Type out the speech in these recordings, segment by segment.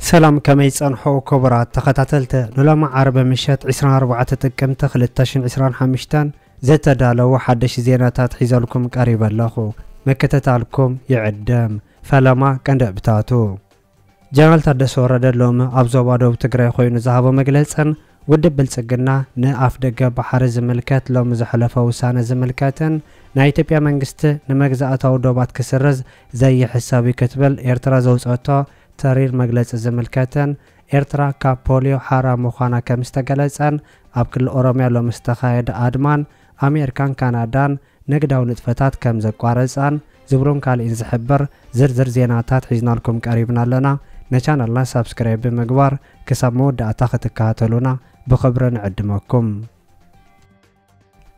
سلام كما يصنحو كبرات تخاتلت نلما عرب مشات 24 تقمت 2025 زتدالو حدش زيناتات حيزلكم قريب اللهو مكتتالكم يعدم فلما كندبتاتو جنرال تادس ورد لوم ابزوبا دوب تግራይ ኮይኑ ዝሃቦ መግለጽን ውድብ ብልጽግና ንኣፍ ደገ ባሕሪ ዝምልከት ሎም ዝሕለፈው ውሳነ ዝምልከትን ናይ ኢትዮጵያ መንግስቲ ንመግዛእታው ዶባት ክስረዝ ዘይሕሳብ ይክትብል ኤርትራ ዘውጽአቶ ተሪር መግለጽ ዝምልከትን ኤርትራ ካብ ፖሊዮ ሓራ ምዃና ከም ዝተገለጸን ኣብ ክልል ኦሮሚያ ሎም ዝተኻየደ ኣድማን ኣሜሪካን ካናዳን ንግዳዊ ንጥፈታት ከም ዘቋረጻን ዝብሎም ካልእ ዝሕብር ዝርዝር ዜናታት ሒዝናልኩም ቀሪብና ኣለና نچانلنا سبسكرايب بمقبار كسب مودة تختكاتلونا بخبر نعدمكم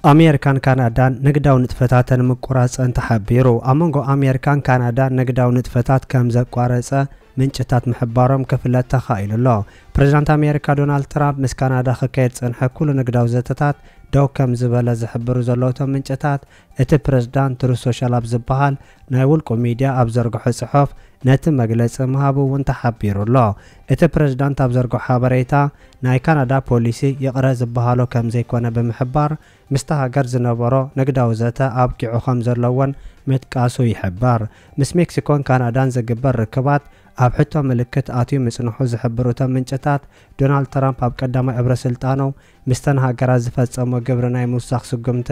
أمريكان كندا نقداو نتفتاتن مقراص انت حبيرو أمانغو أمريكان كندا نقداو نتفتات كم زقراص من جتات محبارم كفلات تخايل الله بريزيدنت أمريكا دونالد ترامب مس كندا خكيت صنح كل نقداو زتات دو كم زباله زحبرو زلوتهم من جتات ات بريزيدنت ترو سوشال اب زبحال نايولكو ميديا اب زرغو صحف نت مجلس مهابو وانت حبيرو الله ات بريزيدنت اب زرغو حبريتا ناي كندا بوليسي يقرا زبحالو كم زي كونه بمحبار مستهاجر زنبرو نقداو زتا اب كيعو خمزلون متقاسو يحبار مس مكسيكون كندان زغبر ركبات اب حتى ملكت اتيو مصنحو زحبروتا منጨታት ዶናልድ ትራምፕ ኣብ ቀዳማይ እብረ ስልጣኑ ምስተን ሃገራት ዝፈጸሙ ግብርናይ ሙሳኽ ስጉምተ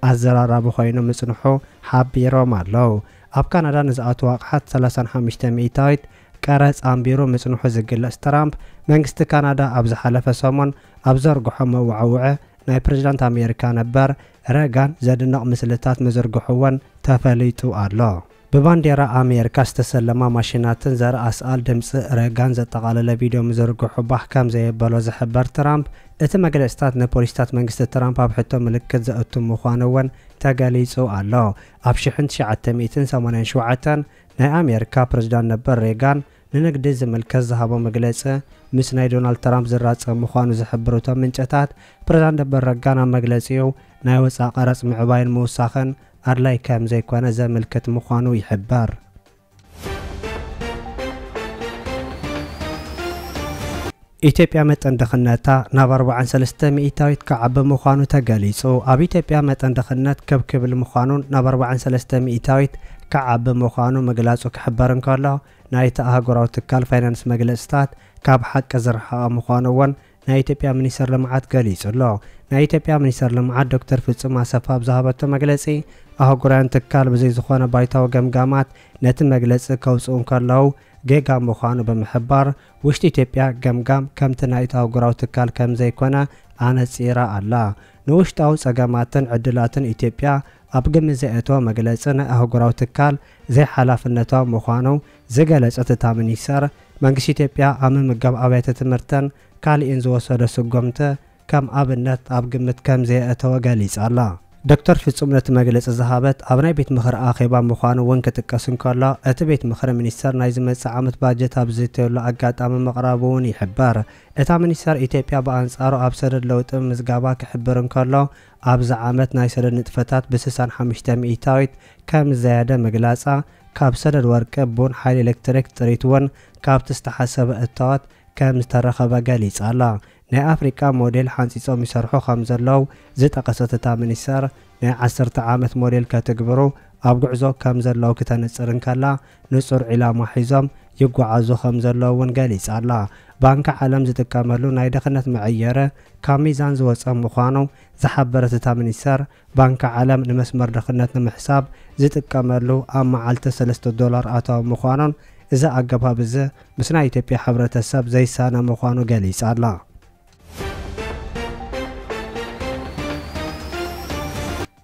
ኣዘራራቢ ኮይኑ ምጽንሑ ሓቢሮም ኣለው ኣብ ካናዳ ንዝኣቱ ኣቕሓት 35 ሚእታዊት ቀረጽ ኣምቢሮ ምጽንሑ ዝግለጽ ትራምፕ መንግስቲ ካናዳ ኣብ ዝሓለፈ ሰሞን ኣብ ዘርግሖ መዋዕውዕ ናይ ፕሬዝዳንት ኣሜሪካ ነበር ረጋን ዘድንቕ ምስልታት መዘርግሑወን ተፈሊጡ ኣሎ ببانديرا أمريكا استسلما ماشيناتن زر أسأل دمس ريغان زتقالل فيديو مزرقو بحكام زي بلو زحبر ترامب ات مجلستات نبوليستات منجست ترامب بحتو ملكت زأتو مخانوان تاقاليسو الله أبشحن شعاتم إتن سامانين شوعاتن ناي أمريكا برزدان نبر ريغان ننقدز ملكت زهابو مجلسة مس ناي دونالد ترامب زرات مخانو زحبروتا منجتات برزدان نبر ريغان مجلسيو ناي وسا قرص معباين موساخن أرلاي كام زي كوانا زملكت مخانو يحبار إثيوبيا متن دخنتا نابر وعن 300 كعب مخانو تقاليسو أب إثيوبيا متن دخنت كبكب المخانو نابر وعن 300 كعب مخانو مجلسو كحبارن كارلا نايتا أهاقراو تكال فاينانس مجلستات كاب حق زرحا مخانوان ناي إثيوبيا منيسر لمعات قاليسو الله ناي إثيوبيا منيسر لمعات دكتور فتصم أسفا بزهابتو مجلسي أهاقران تكال بزي زخوانا بايتاو قمقامات نت مجلس كوسون كارلاو جيغا مخانو بمحبار وشت إثيوبيا قمقام كم تنايت أهاقراو تكال كم زي كونا أنا سيرا الله نوشتاو سقاماتن عدلاتن إثيوبيا أبقم زيئتو مجلسنا أهاقراو تكال زي حلافنتو مخانو زيقالس أتتامنيسر منقش إثيوبيا أمم مقام أبيت تمرتن كالي إنزو وصد سقومته كم أبنت أبقمت كم زيئتو قاليس الله دكتور فتصم نت مجلس الذهابات أبناء بيت مخر آخيبا مخانو وين كتكسن كارلا أت بيت مخر منيسر نايزمت سعامت باجت أبزيتو لا أقات أمام مقرابون يحبار أتا منيسر إثيوبيا بأنصارو أبسرد لو تم مزقابا كحبرن كارلا أبز عامت نايسر نتفتات بسسان 500 كم زيادة مجلسة كاب سرد وركب بون حال إلكتريك تريتون كاب تستحسب التوات كم ترخب قاليس الله ناي أفريكا موديل حانسيسو ميسرحو خمزلو زيت قصة تامنيسر ناي 10 عامت موديل كاتقبرو أبقعزو كمزلو كتانسرن كالا نصر علامة حيزم يقعزو خمزلو ونقاليس الله بانك عالم زيت كاملو ناي دخنت معيرة كاميزان زوص مخانو زحبرت تامنيسر بانك عالم نمسمر دخنت نمحساب زيت كاملو أما عالت $3 آتو مخانون إذا أقبها بزه مسنا إثيوبيا حبرة السب زي سانا مخانو قاليس الله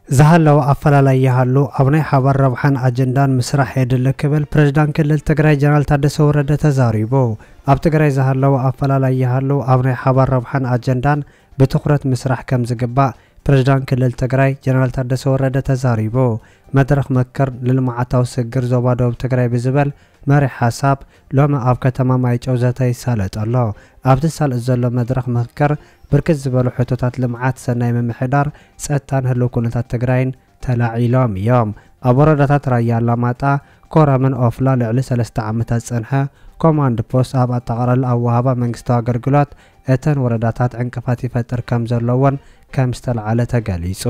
زهلو أفلالي يهلو أبني حبر ربحان أجندان مسرح يدل كبل بريزدان كلل تقراي جنرال تادس ورد تزاريبو أب تقراي زهلو أفلالي يهلو أبني حبر ربحان أجندان بتخرت مسرح كم زقباء بريزدان كلل تقراي جنرال تادس ورد تزاريبو مدرخ مكر للمعاتاو سقر زوبادو بتقراي بزبل ماري حساب لوما أب كتما مايجو زاتاي سالت الله أب تسال الزلو مدرخ مكر بركز زبالو حتوتات لمعات سناي ممحدار سأتان هلو كونتات تقراين تلاعيلوم يوم أبوردتات رايا لاماتا كورا من أوفلا لعلي 3 عامتات سنها ኮማንድ ፖስት ኣብ ኣጠቓላላ ኣወሃባ መንግስታዊ ኣገልግሎት እተን ወረዳታት ዕንቅፋት ይፈጥር ከም ዘለዎን ከም ዝተለዓለ ተገሊጹ።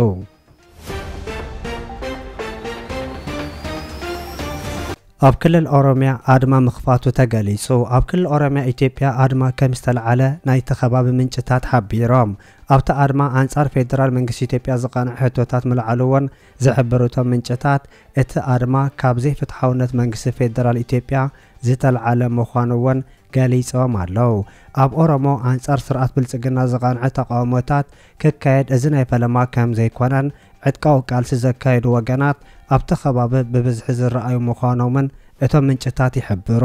ኣብ ክልል ኦሮሚያ ኣድማ ምኽፋቱ ተገሊጹ። ኣብ ክልል ኦሮሚያ ኢትዮጵያ ኣድማ ከም ዝተለዓለ ናይቲ ከባቢ ምንጭታት ሓቢሮም። ኣብቲ ኣድማ ኣንጻር ፌደራል መንግስቲ ኢትዮጵያ ዝቐንዐ ሕቶታት ምልዓልዎን ዝሕብሩቶም ምንጭታት እቲ ኣድማ ካብ ዘይፍትሓውነት መንግስቲ ፌደራል ኢትዮጵያ ዝተለዓለ ምዃኑ እውን ገሊጾም ኣለዉ። ኣብ ኦሮሞ ኣንጻር ስርዓት ብልጽግና ዝቐንዐ ተቃውሞታት ክካየድ እዚ ናይ ፈለማ ከም ዘይኮነን ዕጥቃዊ ቃልሲ ዘካየዱ ወገናት ኣብቲ ከባቢ ብብዝሒ ዝረኣዩ ምዃኖምን እቶም ምንጭታት ይሕብሩ።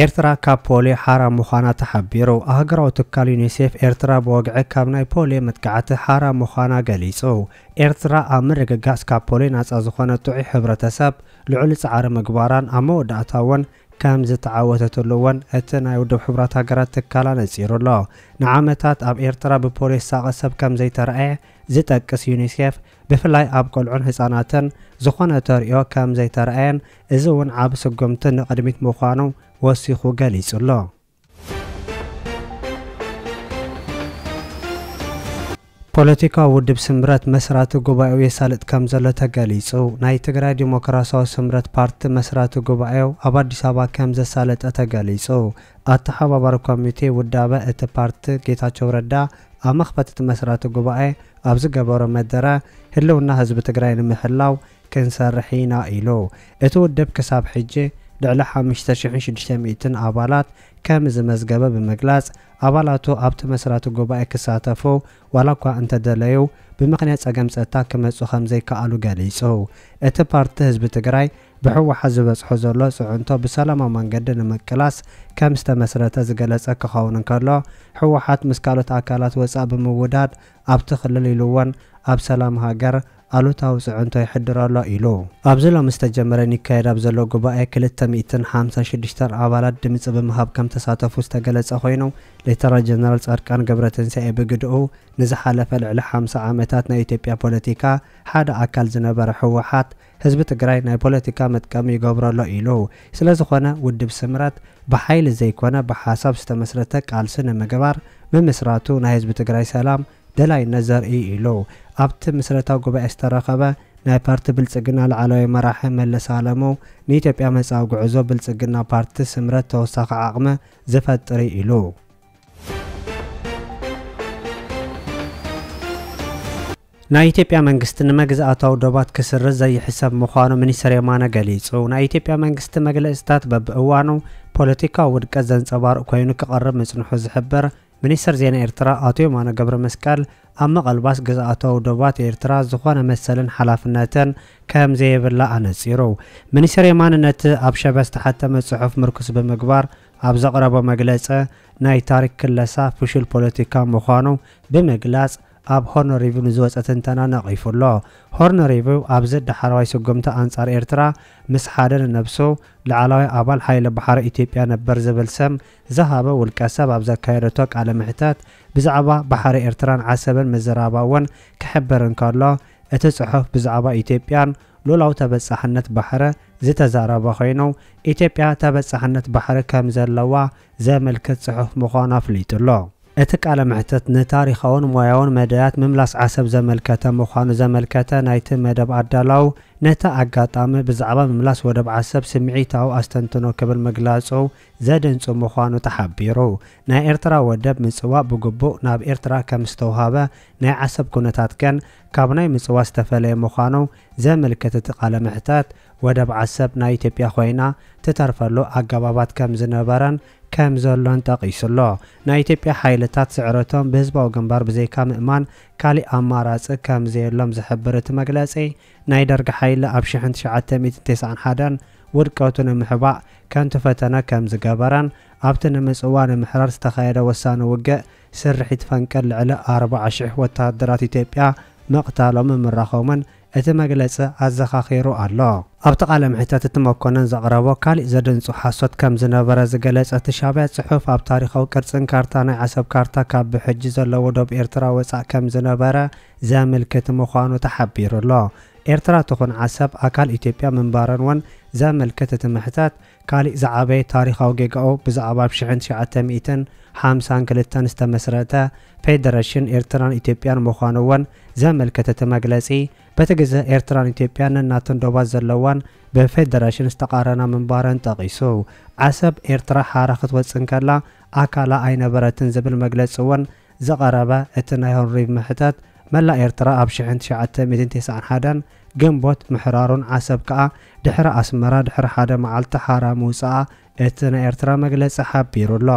ኤርትራ ካብ ፖሊዮ ሓራም ምዃና ተሓቢሩ። ሃገራዊ ትካል ዩኒሴፍ ኤርትራ ብወግዒ ካብ ናይ ፖሊዮ መጥቃዕቲ ሓራም ምዃና ገሊጹ። ኤርትራ ኣብ ምርግጋጽ ካብ ፖሊዮ ናጻ ዝኾነ ጥዑይ ሕብረተሰብ ልዑል ጻዕሪ ምግባራን ኣብ መወዳእታ እውን ከም ዝተዓወተትሉ እውን እቲ ናይ ውድብ ሕብራት ሃገራት ትካል ነጺሩሎ። ንዓመታት ኣብ ኤርትራ ብፖሊዮ ዝሳቐ ሰብ ከም ዘይተረኣየ ዝጠቅስ ዩኒሴፍ ብፍላይ ኣብ ቆልዑን ህፃናትን ዝኾነ ተርእዮ ከም ዘይተረኣየን እዚ እውን ዓብ ስጉምቲ ንቕድሚት ምዃኑ ወሲኹ ገሊጹሎ። ፖለቲካዊ ውድብ ስምረት መስራቲ ጉባኤው የሳልጥ ከም ዘሎ ተገሊጹ። ናይ ትግራይ ዲሞክራሲያዊ ስምረት ፓርቲ መስራቲ ጉባኤው ኣብ አዲስ አበባ ከም ዘሳለጠ ተገሊጹ። ኣተሓባባሪ ኮሚቴ ውዳበ እቲ ፓርቲ ጌታቸው ረዳ ኣብ መኽፈቲ መስራቲ ጉባኤ ኣብ ዝገበሮ መደረ ህልውና ህዝቢ ትግራይ ንምሕላው ክንሰርሕ ኢና ኢሉ። እቲ ውድብ ክሳብ ሕጂ ልዕሊ 5600 ኣባላት ከም ዝመዝገበ ብምግላጽ ኣባላቱ ኣብቲ መስራቲ ጉባኤ ክሳተፉ ዋላ እኳ እንተደለዩ ብምኽንያት ጸገም ጸጥታ ክመጹ ከም ዘይከኣሉ ገሊጹ። እቲ ፓርቲ ህዝቢ ትግራይ ብሕወሓት ዝበጽሖ ዘሎ ጽዕንቶ ብሰላማዊ መንገዲ ንምቅላስ ከም ዝተመስረተ ዝገለጸ ክኸውን እንከሎ ሕወሓት ምስ ካልኦት ኣካላት ወጻእ ብምውዳድ ኣብቲ ክልል ኢሉ እውን ኣብ ሰላም ሃገር ኣሉታዊ ጽዕንቶ ይሕድር ኣሎ ኢሉ። ኣብዚ ሎሚ ዝተጀመረን ይካየድ ኣብ ዘሎ ጉባኤ 256 ኣባላት ድምፂ ብምሃብ ከም ተሳተፉ ዝተገለጸ ኮይኑ ሌተናል ጀነራል ጻድቃን ገብረትንሳኤ ብግድኡ ንዝሓለፈ ልዕሊ 50 ዓመታት ናይ ኢትዮጵያ ፖለቲካ ሓደ ኣካል ዝነበረ ሕወሓት ህዝቢ ትግራይ ናይ ፖለቲካ መጥቀሚ ይገብረሎ ኢሉ። ስለ ዝኾነ ውድብ ስምረት ብሓይሊ ዘይኮነ ብሓሳብ ዝተመስረተ ቃልሲ ንምግባር ምምስራቱ ናይ ህዝቢ ትግራይ ሰላም ደላይነት ዘርኢ ኢሉ። ኣብቲ ምስረታዊ ጉባኤ ዝተረኸበ ናይ ፓርቲ ብልጽግና ላዕለዋይ መራሒ መለስ ኣለሙ ንኢትዮጵያ መጻኢ ጉዕዞ ብልጽግና ፓርቲ ስምረት ተወሳኺ ዓቕሚ ዝፈጥር ኢሉ። ናይ ኢትዮጵያ መንግስቲ ንመግዛእታዊ ዶባት ክስርዝ ዘይሕሰብ ምዃኑ ሚኒስትር የማነ ገሊጹ። ናይ ኢትዮጵያ መንግስቲ መግለጽታት በብእዋኑ ፖለቲካዊ ውድቀት ዘንጸባርቕ ኮይኑ ክቐርብ ምጽንሑ ዝሕብር ሚኒስትር ዜና ኤርትራ ኣቶ የማነ ገብረ መስቀል ኣብ መቐልባስ ግዛእታዊ ዶባት ኤርትራ ዝኾነ መሰልን ሓላፍነትን ከም ዘይብላ ኣነጺሩ። ሚኒስትር የማነ ነቲ ኣብ ሸበ ዝተሓተመ ጽሑፍ ምርኩስ ብምግባር ኣብ ዘቕረቦ መግለጺ ናይ ታሪክ ክለሳ ፍሹል ፖለቲካ ምዃኑ ብምግላጽ ኣብ ሆርን ሪቪው ንዝወፀ ትንተና ነቒፉሎ። ሆርን ሪቪው ኣብዚ ዳሕራዋይ ስጉምቲ ኣንጻር ኤርትራ ምስ ሓደ ነብሱ ላዕለዋይ ኣባል ሓይሊ ባሕሪ ኢትዮጵያ ነበር ዝብል ስም ዝሃበ ውልቀ ሰብ ኣብ ዘካየደቶ ቃለ ምሕተት ብዛዕባ ባሕሪ ኤርትራን ዓሰብን ምዝራባ እውን ክሕብር እንከሎ እቲ ጽሑፍ ብዛዕባ ኢትዮጵያን ሉላዊ ተበጻሕነት ባሕሪ ዝተዛረበ ኮይኑ ኢትዮጵያ ተበጻሕነት ባሕሪ ከም ዘለዋ ዘመልክት ጽሑፍ ምዃኑ ኣፍሊጡሎ። እቲ ቃለ ምሕተት ንታሪኻውን ሞያውን መድያት ምምላስ ዓሰብ ዘመልከተ ምዃኑ ዘመልከተ ናይቲ መደብ ኣዳላው ነቲ ኣጋጣሚ ብዛዕባ ምምላስ ወደብ ዓሰብ ስምዒታዊ ኣስተንትኖ ክብል ምግላጹ ዘድንጹ ምዃኑ ተሓቢሩ። ናይ ኤርትራ ወደብ ምጽዋዕ ብግቡእ ናብ ኤርትራ ከም ዝተውሃበ ናይ ዓሰብ ኩነታት ግን ካብ ናይ ምጽዋዕ ዝተፈለየ ምዃኑ ዘመልክት እቲ ቃለ ምሕተት ወደብ ዓሰብ ናይ ኢትዮጵያ ኮይና ትተርፈሉ ኣገባባት ከም ዝነበረን ከም ዘሎን ጠቒሱሎ። ናይ ኢትዮጵያ ሓይልታት ስዕረቶም ብህዝባዊ ግንባር ብዘይካ ምእማን ካሊእ ኣማራፂ ከም ዘየሎም ዝሕብር እቲ መግለጺ ናይ ደርጊ ሓይሊ ኣብ 1991 ውድቀቱ ንምሕባእ ከንቱ ፈተነ ከም ዝገበረን ኣብቲ ንምጽዋዕ ንምሕራር ዝተኻየደ ወሳኒ ውግእ ስርሒት ፈንቅል ልዕሊ 40,000 ወታደራት ኢትዮጵያ መቕታሎም ምራኸምን እቲ መግለጺ ኣዘኻኺሩ ኣሎ። ኣብቲ ቃለ ምሕተት እቲ መኮነን ዘቕረቦ ካልእ ዘድንጹ ሓሶት ከም ዝነበረ ዝገለጸ እቲ ሻዕብያ ጽሑፍ ኣብ ታሪኻዊ ቅርጽን ካርታ ናይ ዓሰብ ካርታ ካብ ብሕጂ ዘለዎ ደቡብ ኤርትራ ወጻእ ከም ዝነበረ ዘመልክት ምዃኑ ተሓቢሩ ኣሎ። ኤርትራ ትኹን ዓሰብ ኣካል ኢትዮጵያ ምንባረን እውን ዘመልክት እቲ ምሕተት ካልእ ዝዓበየ ታሪኻዊ ጌጋኡ ብዛዕባ 1952 ዝተመስረተ ፌደሬሽን ኤርትራን ኢትዮጵያን ምዃኑ እውን ዘመልክት እቲ መግለጺ በቲ ግዜ ኤርትራን ኢትዮጵያን እናተንዶባት ዘለዋን ብፌደሬሽን ዝተቃረና ምንባረን ጠቒሱ ዓሰብ ኤርትራ ሓራ ክትወፅእ ከላ ኣካላ ኣይነበረትን ዝብል መግለጺ እውን ዘቐረበ እቲ ናይ ሆንሪቭ ምሕተት መላእ ኤርትራ ኣብ 1991 ግንቦት ምሕራሩን ዓሰብ ከዓ ድሕሪ ኣስመራ ድሕሪ ሓደ መዓልቲ ሓራ ምውፃኣ እቲ ናይ ኤርትራ መግለጺ ሓቢሩ ኣሎ።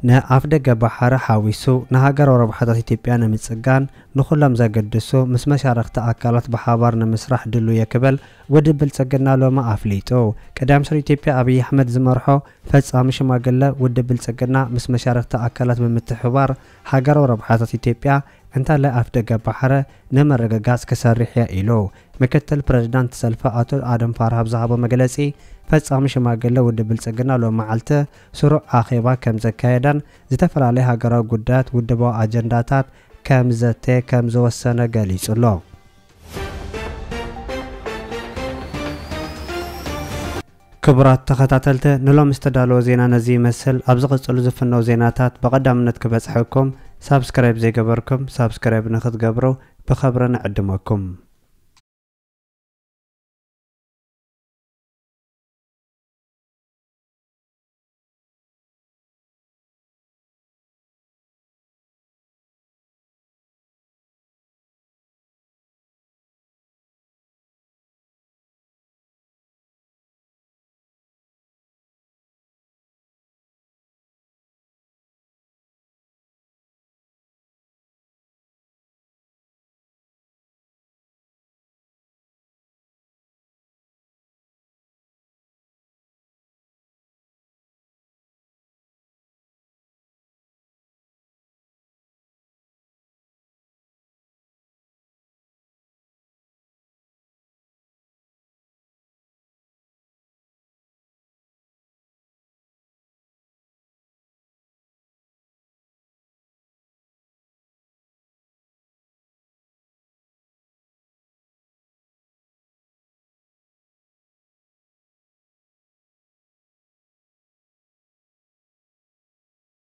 ንኣፍ ደገ ባሕሪ ሓዊሱ ንሃገር ረብሓታት ኢትዮጵያ ንምጽጋን ንኹሎም ዘገድሱ ምስ መሻርክቲ ኣካላት ብሓባር ንምስራሕ ድልው ክብል ውድብ ብልጽግና ሎማ ኣፍሊጡ ቀዳማይ ሚኒስትር ኢትዮጵያ ኣብይ ኣሕመድ ዝመርሖ ፈጻሚ ሽማግለ ውድብ ብልጽግና ምስ መሻርክቲ ኣካላት ብምትሕባር ሃገር ረብሓታት ኢትዮጵያ እንታላይ ኣፍ ደገ ባሕሪ ንመረጋጋጽ ክሰርሕ እያ ኢሉ ምክትል ፕሬዝዳንት ሰልፈ ኣቶ ኣደም ፋርሃብ ዝሃቦ መግለጺ ፈጻሚ ሽማግለ ውድብ ብልጽግና ሎም መዓልቲ ስሩዕ ኣኼባ ከም ዘካየደን ዝተፈላለዩ ሃገራዊ ጉዳያት ውድባዊ ኣጀንዳታት ከም ዝወሰነ ገሊጹ ኣሎ። ክቡራት ተኸታተልቲ ንሎም ዝተዳለወ ዜና ነዚ ይመስል። ኣብ ዝቕጽሉ ዝፍነው ዜናታት በቐዳምነት ክበጽሐኩም ሳብስክራይብ ዘይገበርኩም ሳብስክራይብ ንኽትገብሩ ብኸብሪ ንዕድመኩም።